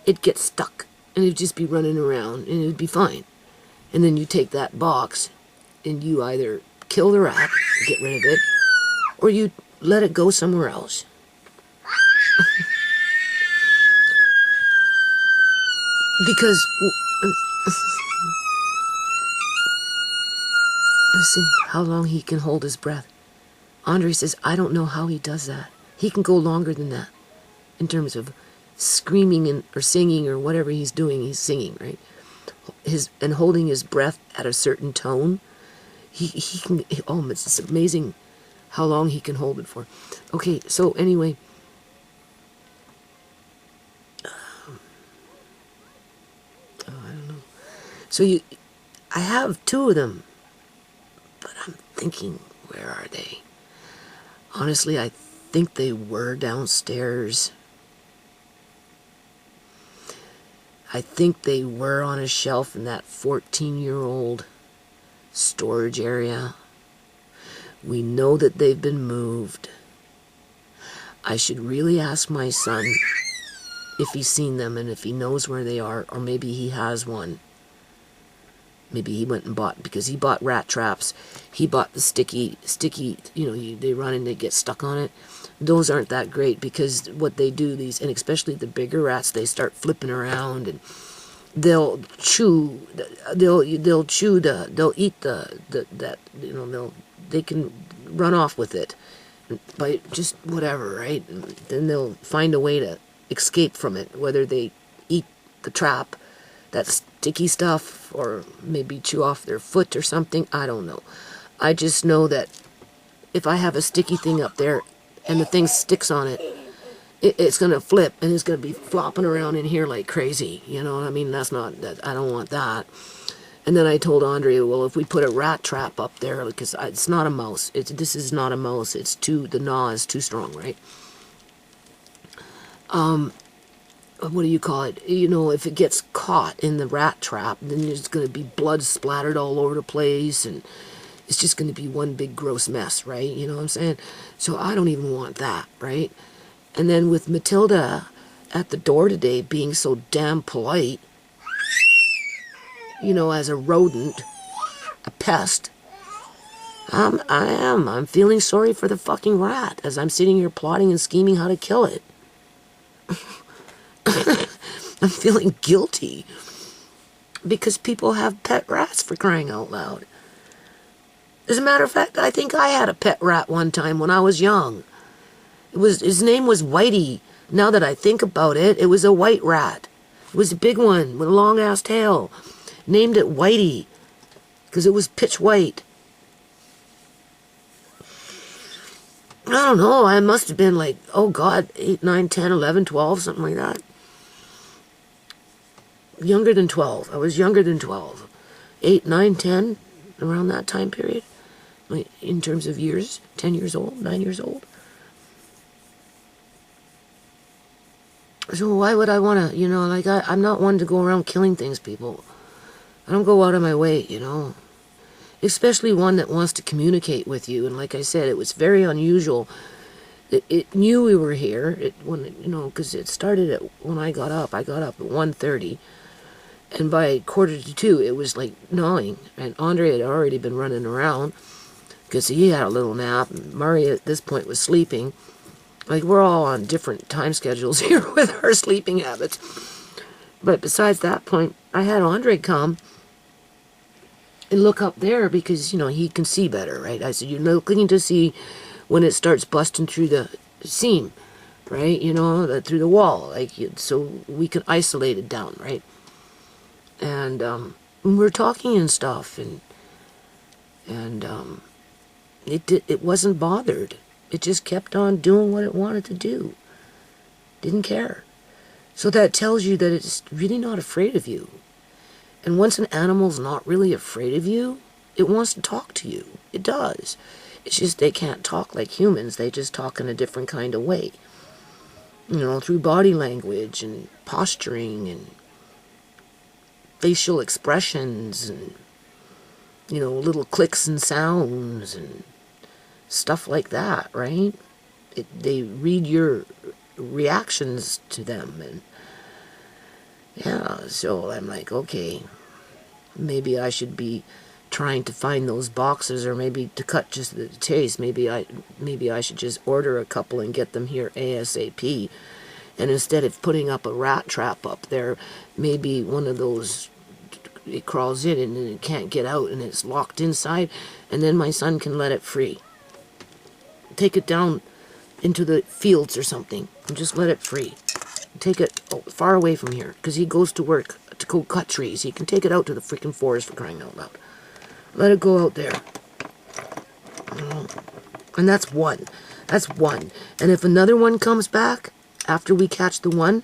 it'd get stuck, and it'd just be running around, and it'd be fine. And then you take that box, and you either kill the rat, get rid of it, or you let it go somewhere else. Because... Listen, how long he can hold his breath. Andre says, I don't know how he does that. He can go longer than that in terms of screaming or singing or whatever he's doing. He's singing, right? And holding his breath at a certain tone. He can, it's amazing how long he can hold it for. Okay, so anyway. I don't know. So I have 2 of them. But I'm thinking, where are they? Honestly, I think they were downstairs. I think they were on a shelf in that 14-year-old storage area. We know that they've been moved. I should really ask my son if he's seen them and if he knows where they are, or maybe he has one. Maybe he went and bought, because he bought rat traps. He bought the sticky, they run and they get stuck on it. Those aren't that great, because what they do, and especially the bigger rats, they start flipping around and they'll eat they can run off with it by just whatever, right? And then they'll find a way to escape from it, whether they eat the trap, that sticky stuff, or maybe chew off their foot or something. I don't know. I just know that if I have a sticky thing up there and the thing sticks on it, it's going to flip and it's going to be flopping around in here like crazy. You know what I mean? I don't want that. And then I told Andre, well, if we put a rat trap up there, because it's not a mouse. This is not a mouse. The gnaw is too strong, right? What do you call it? If it gets caught in the rat trap, then there's going to be blood splattered all over the place, and it's just going to be one big gross mess, right? You know what I'm saying? So I don't even want that, right? And then with Matilda at the door today being so damn polite, as a rodent, a pest, I'm feeling sorry for the fucking rat as I'm sitting here plotting and scheming how to kill it. I'm feeling guilty because people have pet rats, for crying out loud. As a matter of fact, I think I had a pet rat one time when I was young. His name was Whitey, Now that I think about it, it was a white rat. It was a big one with a long-ass tail. Named it Whitey because it was pitch white. I don't know, I must have been like, oh God, 8, 9, 10, 11, 12, something like that. Younger than 12. I was younger than 12. 8, 9, 10, around that time period. Like, in terms of years, 10 years old, 9 years old. So why would I want to, like, I'm not one to go around killing things, people. I don't go out of my way, Especially one that wants to communicate with you. And like I said, it was very unusual. It knew we were here, because it started when I got up. I got up at 1:30. And by 1:45, it was like gnawing. And Andre had already been running around because he had a little nap. And Murray at this point was sleeping. Like, we're all on different time schedules here with our sleeping habits. But besides that point, I had Andre come and look up there because, he can see better, right? I said, you're looking to see when it starts busting through the seam, right? Through the wall, so we can isolate it down, right? And we're talking and stuff, and it wasn't bothered. It just kept on doing what it wanted to do. Didn't care. So that tells you that it's really not afraid of you. And once an animal's not really afraid of you, it wants to talk to you. It does. It's just they can't talk like humans. They just talk in a different kind of way. Through body language and posturing and facial expressions and, little clicks and sounds and stuff like that, right? They read your reactions to them. And yeah, so I'm like, okay, maybe I should be trying to find those boxes, or maybe to cut just the chase. Maybe I should just order a couple and get them here ASAP. And instead of putting up a rat trap up there, maybe one of those, it crawls in and it can't get out and it's locked inside, and then my son can let it free. Take it down into the fields or something and just let it free. Take it far away from here, because he goes to work to go cut trees. He can take it out to the freaking forest, for crying out loud. Let it go out there. And that's one. That's one. And if another one comes back after we catch the one,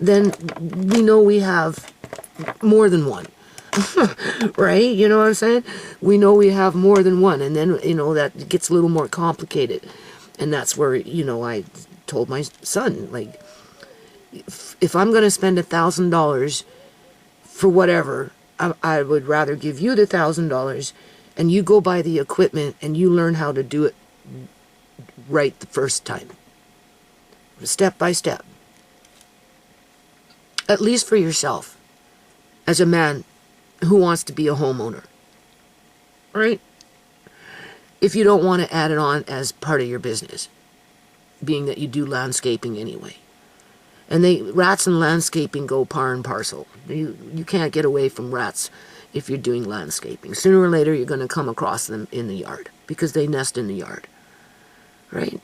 then we know we have more than one. Right? You know what I'm saying? We know we have more than one. And then, that gets a little more complicated. And that's where, I told my son, like, if I'm going to spend $1,000 for whatever, I would rather give you the $1,000 and you go buy the equipment and you learn how to do it right the first time. Step by step. At least for yourself. As a man who wants to be a homeowner. Right? If you don't want to add it on as part of your business. Being that you do landscaping anyway. And rats and landscaping go par and parcel. You can't get away from rats if you're doing landscaping. Sooner or later, you're going to come across them in the yard, because they nest in the yard, right?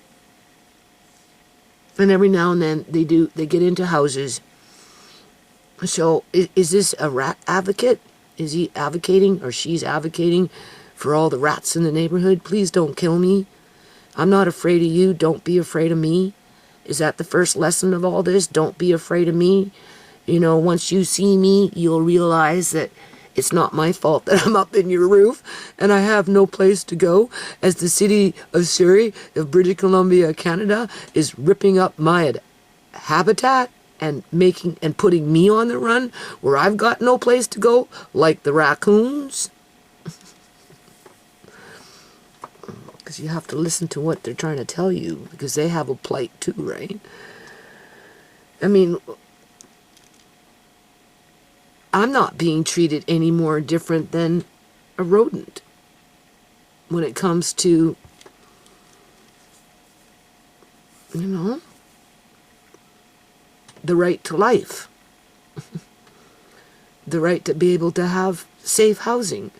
And every now and then, they get into houses. So, is this a rat advocate? Is he advocating, or she's advocating for all the rats in the neighborhood? Please don't kill me. I'm not afraid of you. Don't be afraid of me. Is that the first lesson of all this? Don't be afraid of me. Once you see me, you'll realize that it's not my fault that I'm up in your roof and I have no place to go, as the city of Surrey of British Columbia, Canada, is ripping up my habitat and putting me on the run where I've got no place to go, like the raccoons. Because you have to listen to what they're trying to tell you, because they have a plight too, right? I mean, I'm not being treated any more different than a rodent when it comes to, the right to life, the right to be able to have safe housing,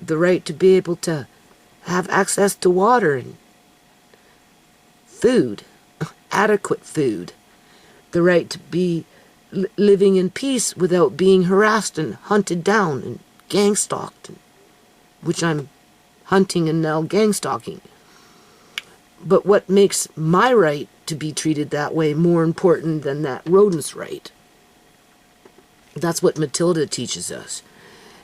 the right to be able to have access to water and food adequate food, the right to be living in peace without being harassed and hunted down and gang stalked, which I'm hunting and now gang stalking. But what makes my right to be treated that way more important than that rodent's right? That's what Matilda teaches us,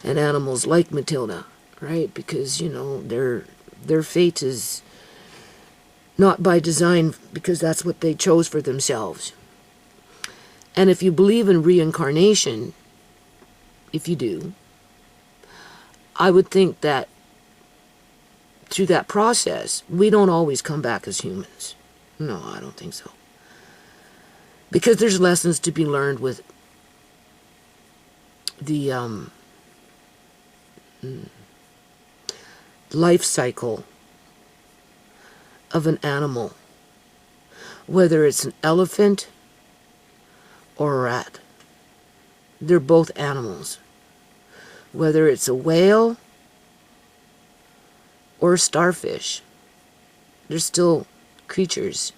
and animals like Matilda, right? Because, you know, their fate is not by design, because that's what they chose for themselves. And if you believe in reincarnation, if you do, I would think that through that process, we don't always come back as humans. No, I don't think so. Because there's lessons to be learned with the life cycle of an animal, whether it's an elephant or a rat. They're both animals. Whether it's a whale or a starfish, they're still creatures,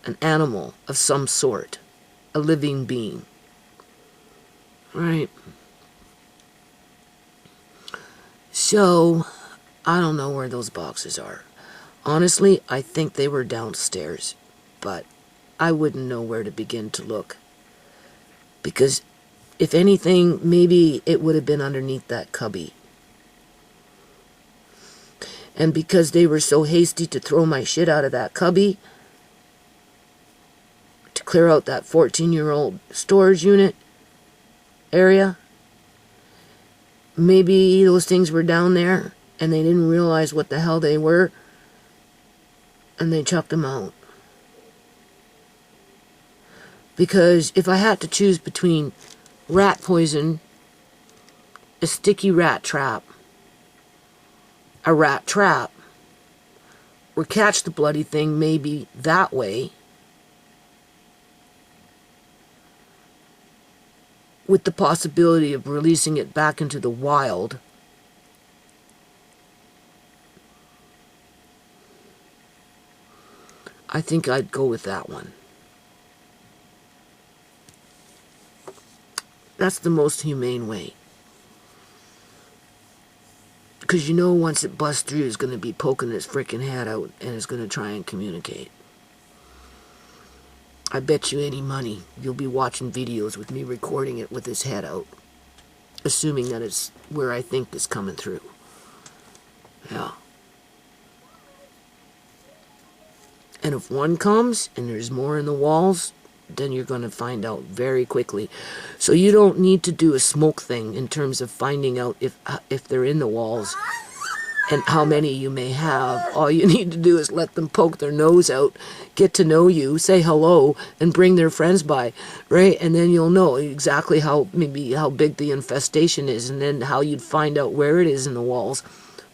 an animal of some sort, a living being. Right? So, I don't know where those boxes are. Honestly, I think they were downstairs, but I wouldn't know where to begin to look. Because, if anything, maybe it would have been underneath that cubby. And because they were so hasty to throw my shit out of that cubby, to clear out that 14-year-old storage unit area, maybe those things were down there and they didn't realize what the hell they were, and they chucked them out. Because if I had to choose between rat poison, a sticky rat trap, a rat trap, or catch the bloody thing maybe that way, with the possibility of releasing it back into the wild, I think I'd go with that one. That's the most humane way. Because you know once it busts through, it's going to be poking its freaking head out and it's going to try and communicate. I bet you any money you'll be watching videos with me recording it with its head out, assuming that it's where I think it's coming through. Yeah. And if one comes and there's more in the walls, then you're going to find out very quickly. So you don't need to do a smoke thing in terms of finding out if they're in the walls and how many you may have. All you need to do is let them poke their nose out, get to know you, say hello, and bring their friends by, right? And then you'll know exactly how big the infestation is, and then how you'd find out where it is in the walls.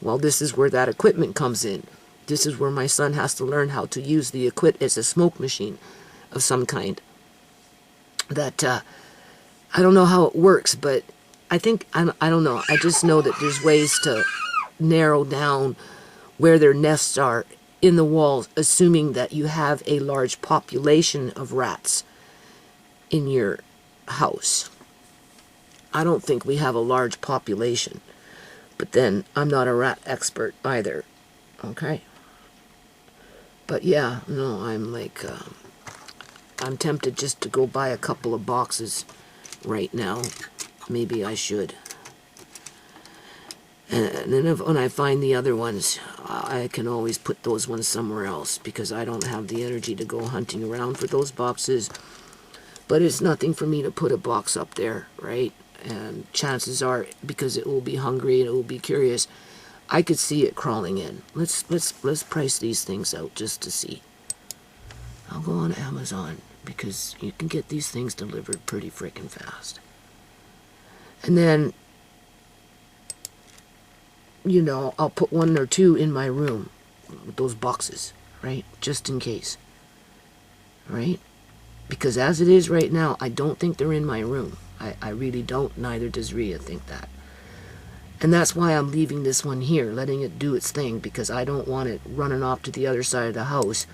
Well, this is where that equipment comes in. This is where my son has to learn how to use the equipment as a smoke machine of some kind. That, I don't know how it works, but I think, I don't know. I just know that there's ways to narrow down where their nests are in the walls, assuming that you have a large population of rats in your house. I don't think we have a large population, but then I'm not a rat expert either. Okay? But yeah, no, I'm like, I'm tempted just to go buy a couple of boxes right now. Maybe I should. And then when I find the other ones, I can always put those ones somewhere else, because I don't have the energy to go hunting around for those boxes. But it's nothing for me to put a box up there, right? And chances are, because it will be hungry and it will be curious, I could see it crawling in. Let's price these things out just to see. I'll go on Amazon, because you can get these things delivered pretty freaking fast. And then, you know, I'll put one or two in my room with those boxes, right? Just in case, right? Because as it is right now, I don't think they're in my room. I really don't. Neither does Rhea think that. And that's why I'm leaving this one here, letting it do its thing, because I don't want it running off to the other side of the house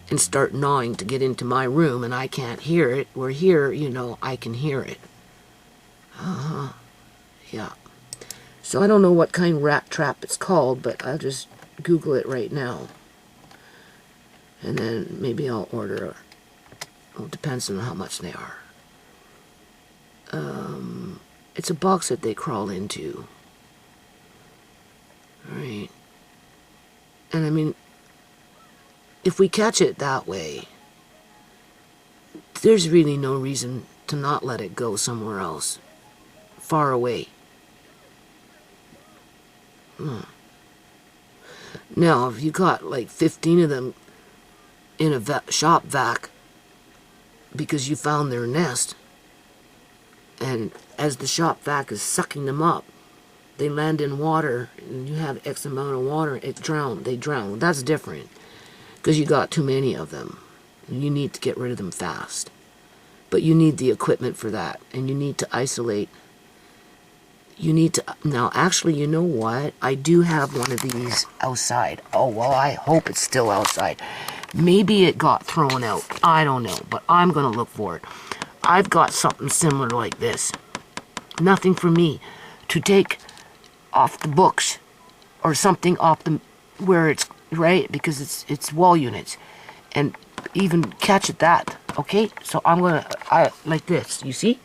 and start gnawing to get into my room, and I can't hear it. Where here, you know, I can hear it. Yeah. So I don't know what kind of rat trap it's called, but I'll just Google it right now. And then maybe I'll order. Well, it depends on how much they are. It's a box that they crawl into. Right. And I mean, if we catch it that way, there's really no reason to not let it go somewhere else. Far away. Now, if you got like 15 of them in a shop vac because you found their nest, and as the shop vac is sucking them up, they land in water, and you have X amount of water, they drown. That's different, because you got too many of them. You need to get rid of them fast. But you need the equipment for that, and you need to isolate. You need to, now actually, you know what? I do have one of these outside. Oh, well, I hope it's still outside. Maybe it got thrown out. I don't know, but I'm going to look for it. I've got something similar like this. Nothing for me to take off the books or something off the, where it's, right? Because it's wall units. And even catch it that, okay? So I'm going to, like this, you see?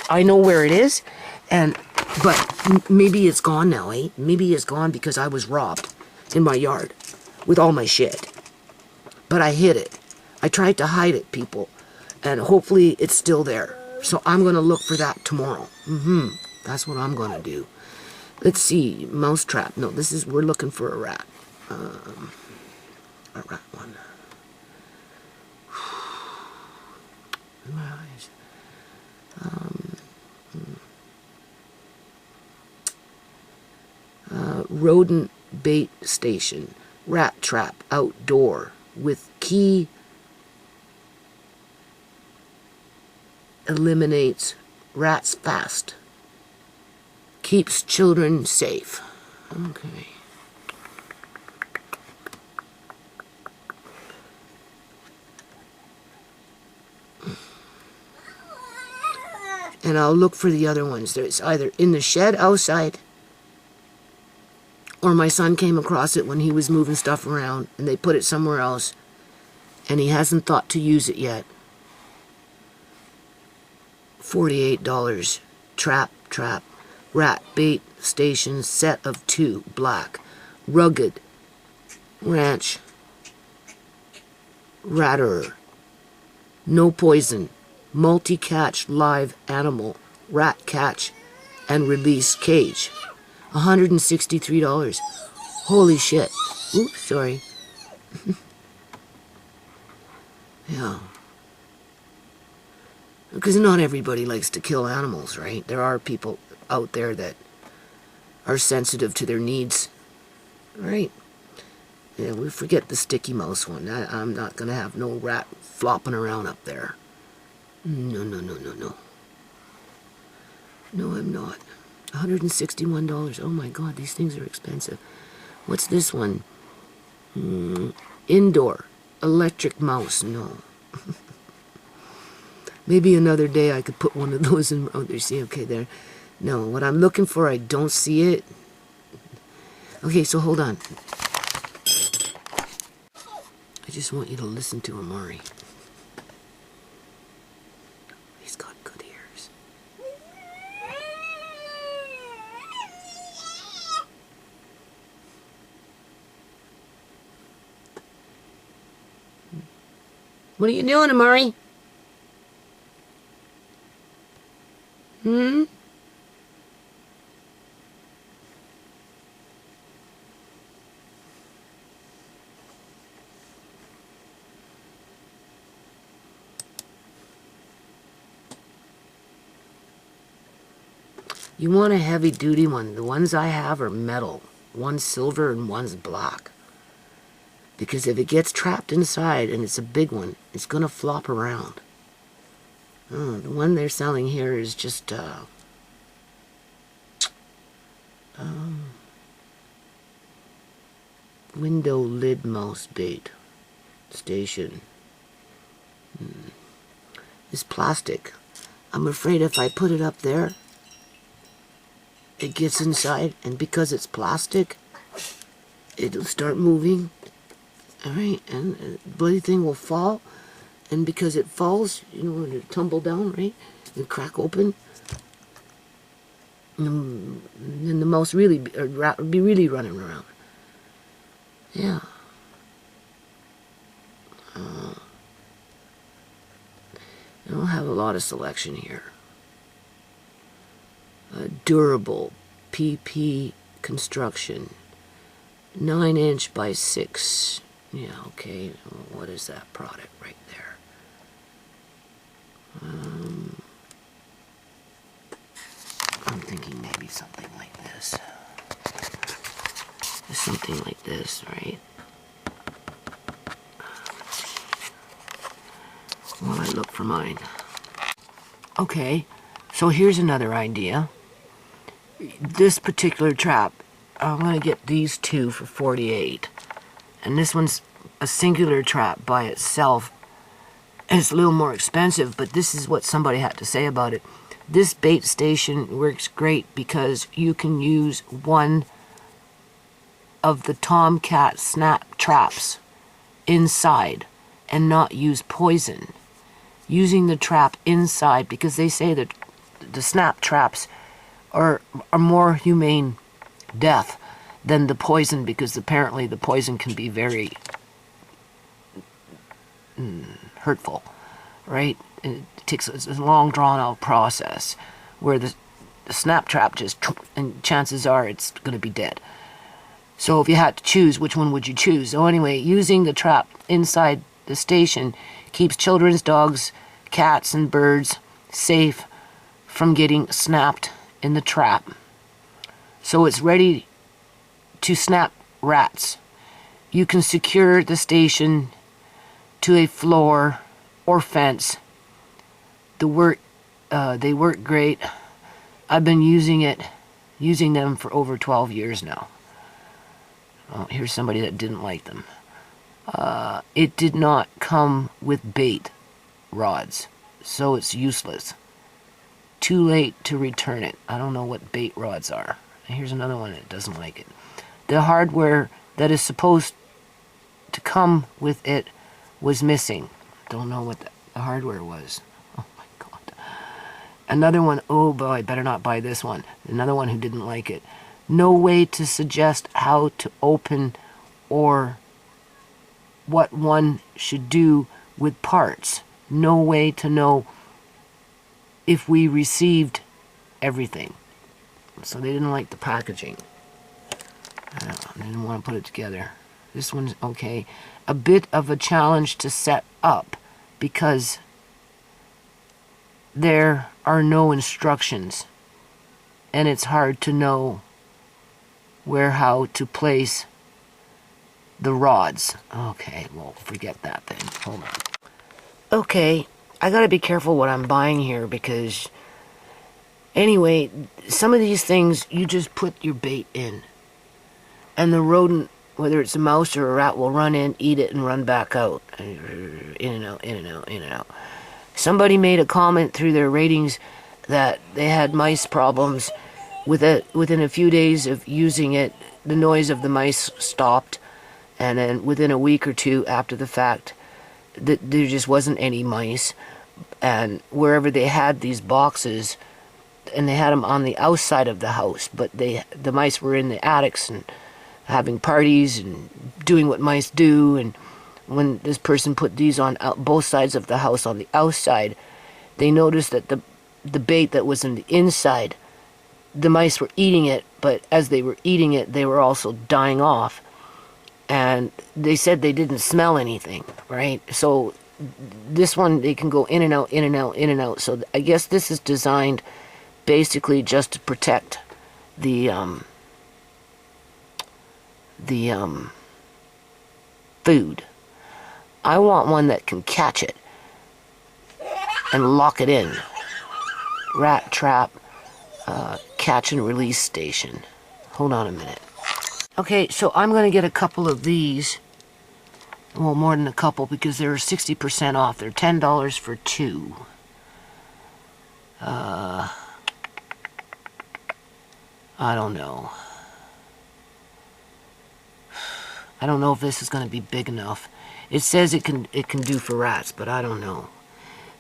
I know where it is, but maybe it's gone now, eh? Maybe it's gone because I was robbed in my yard with all my shit. But I hid it. I tried to hide it, people, and hopefully it's still there. So I'm going to look for that tomorrow. That's what I'm going to do. Let's see, mousetrap. No, we're looking for a rat. A rat one. My eyes. Rodent bait station, rat trap outdoor with key, eliminates rats fast, keeps children safe. Okay. And I'll look for the other ones. There's either in the shed outside, or my son came across it when he was moving stuff around, and they put it somewhere else, and he hasn't thought to use it yet. $48. Trap, rat bait station, set of 2, black, rugged, ranch, ratterer, no poison, multi-catch live animal, rat catch and release cage. $163. Holy shit. Oops, sorry. Yeah. Because not everybody likes to kill animals, right? There are people out there that are sensitive to their needs, right? Yeah, we forget the sticky mouse one. I'm not going to have no rat flopping around up there. No. No, I'm not. $161. Oh my God, these things are expensive. What's this one? Indoor electric mouse. No. Maybe another day I could put one of those in. Oh, there, see, okay, there. No, what I'm looking for, I don't see it. Okay, so hold on. I just want you to listen to Amari. He's got good ears. What are you doing, Amari? You want a heavy-duty one. The ones I have are metal. One's silver and one's black. Because if it gets trapped inside, and it's a big one, it's going to flop around. Oh, the one they're selling here is just, Window lid mouse bait station. It's plastic. I'm afraid if I put it up there, it gets inside, and because it's plastic, it'll start moving. Alright, and the bloody thing will fall, and because it falls, you know, it'll tumble down, right? And crack open. And then the mouse really be really running around. Yeah. I don't have a lot of selection here. Durable PP construction, 9" by 6. Yeah, okay. What is that product right there? I'm thinking maybe something like this. Something like this, right? While I look for mine. Okay, so here's another idea. This particular trap, I'm going to get these two for $48. And this one's a singular trap by itself. And it's a little more expensive, but this is what somebody had to say about it. This bait station works great because you can use one of the Tomcat snap traps inside and not use poison. Using the trap inside, because they say that the snap traps are more humane death than the poison, because apparently the poison can be very hurtful, right? It takes a long drawn out process, where the snap trap just, and chances are it's going to be dead. So if you had to choose, which one would you choose? So anyway, using the trap inside the station keeps children's dogs, cats, and birds safe from getting snapped in the trap. So it's ready to snap rats. You can secure the station to a floor or fence. They work great. I've been using them for over 12 years now. Oh, here's somebody that didn't like them. It did not come with bait rods, so it's useless. Too late to return it. I don't know what bait rods are. Here's another one that doesn't like it. The hardware that is supposed to come with it was missing. Don't know what the hardware was. Oh my God. Another one, oh boy, better not buy this one. Another one who didn't like it. No way to suggest how to open or what one should do with parts. No way to know if we received everything. So they didn't like the packaging. I don't know, they didn't want to put it together. This one's okay. A bit of a challenge to set up because there are no instructions and it's hard to know how to place the rods. Okay, well, forget that then. Hold on. Okay, I gotta be careful what I'm buying here because anyway, some of these things you just put your bait in and the rodent, whether it's a mouse or a rat, will run in, eat it, and run back out. In and out, in and out, in and out. Somebody made a comment through their ratings that they had mice problems. Within a few days of using it, the noise of the mice stopped, and then within a week or two after the fact, there just wasn't any mice. And wherever they had these boxes, and they had them on the outside of the house, but the mice were in the attics and having parties and doing what mice do. And when this person put these on both sides of the house on the outside, they noticed that the bait that was in the inside, the mice were eating it, but as they were eating it, they were also dying off. And they said they didn't smell anything, right? So this one, they can go in and out, in and out, in and out. So I guess this is designed basically just to protect the food. I want one that can catch it and lock it in. Rat trap, catch and release station. Hold on a minute. Okay, so I'm going to get a couple of these. Well, more than a couple because they're 60% off. They're $10 for 2. I don't know. I don't know if this is going to be big enough. It says it can do for rats, but I don't know.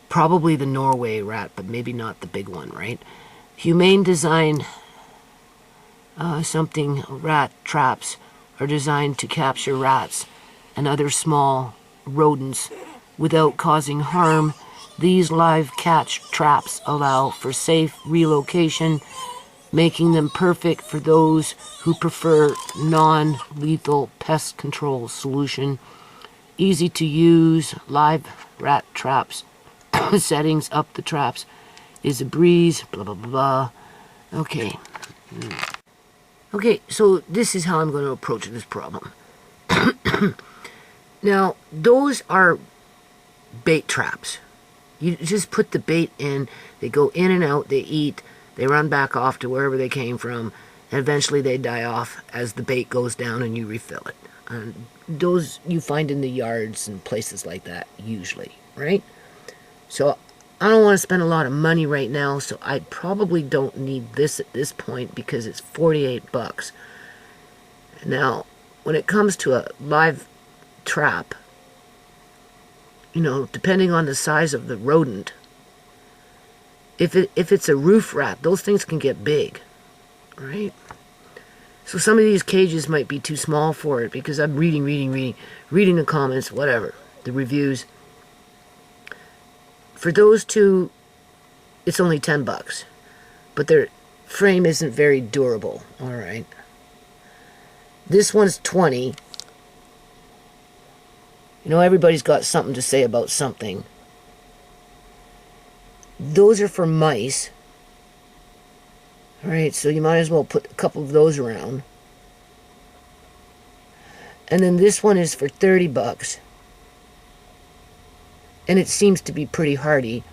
Probably the Norway rat, but maybe not the big one, right? Humane design something rat traps are designed to capture rats and other small rodents without causing harm. These live catch traps allow for safe relocation, making them perfect for those who prefer non-lethal pest control solution. Easy to use live rat traps. Settings up the traps is a breeze, blah, blah, blah, blah. Okay. Okay, so this is how I'm going to approach this problem. Now, those are bait traps. You just put the bait in, they go in and out, they eat, they run back off to wherever they came from, and eventually they die off as the bait goes down and you refill it. And those you find in the yards and places like that, usually, right? So I don't want to spend a lot of money right now, so I probably don't need this at this point because it's 48 bucks. Now, when it comes to a live trap, you know, depending on the size of the rodent, if it's a roof rat, those things can get big, right? So some of these cages might be too small for it because I'm reading the comments, whatever, the reviews. For those two, it's only 10 bucks, but their frame isn't very durable, all right? This one's 20. You know, everybody's got something to say about something. Those are for mice. All right, so you might as well put a couple of those around. And then this one is for 30 bucks. And it seems to be pretty hardy.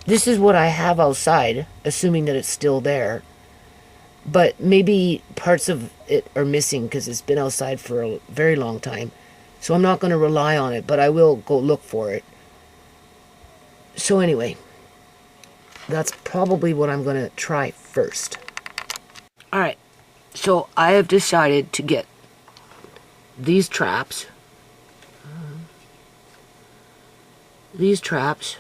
This is what I have outside, assuming that it's still there. But maybe parts of it are missing because it's been outside for a very long time. So I'm not going to rely on it, but I will go look for it. So anyway, that's probably what I'm going to try first. Alright, so I have decided to get these traps. These traps.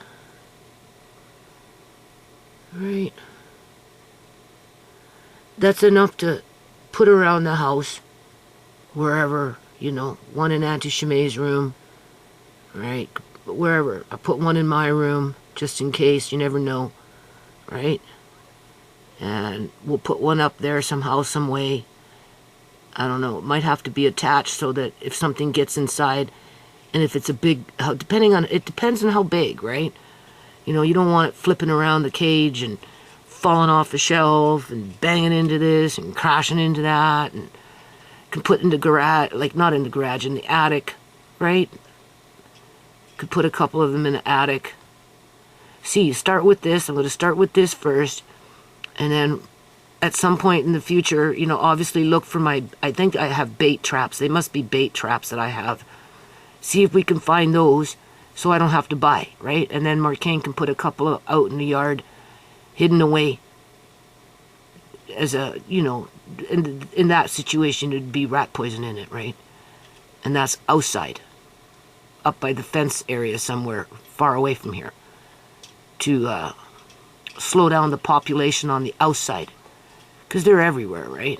Right. That's enough to put around the house, wherever, you know, one in Auntie Shemay's room, right, wherever. I put one in my room, just in case, you never know, right, and we'll put one up there somehow, some way. I don't know, it might have to be attached so that if something gets inside, and if it's a big, it depends on how big, right, you know, you don't want it flipping around the cage and falling off the shelf and banging into this and crashing into that, and can put in the garage, like not in the garage, in the attic, right? Could put a couple of them in the attic. See, start with this. I'm going to start with this first, and then at some point in the future, you know, obviously look for my, I think I have bait traps. They must be bait traps that I have. See if we can find those so I don't have to buy, right? And then Marquin can put a couple out in the yard, hidden away, as a, you know, in that situation it'd be rat poison in it, right? And that's outside, up by the fence area somewhere far away from here, to slow down the population on the outside, because they're everywhere, right?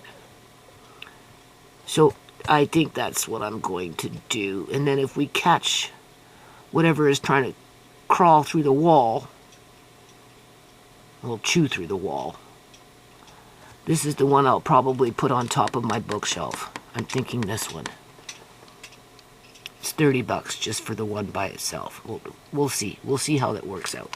So I think that's what I'm going to do. And then if we catch whatever is trying to crawl through the wall, we'll chew through the wall. This is the one I'll probably put on top of my bookshelf. I'm thinking this one. It's 30 bucks just for the one by itself. We'll see. We'll see how that works out.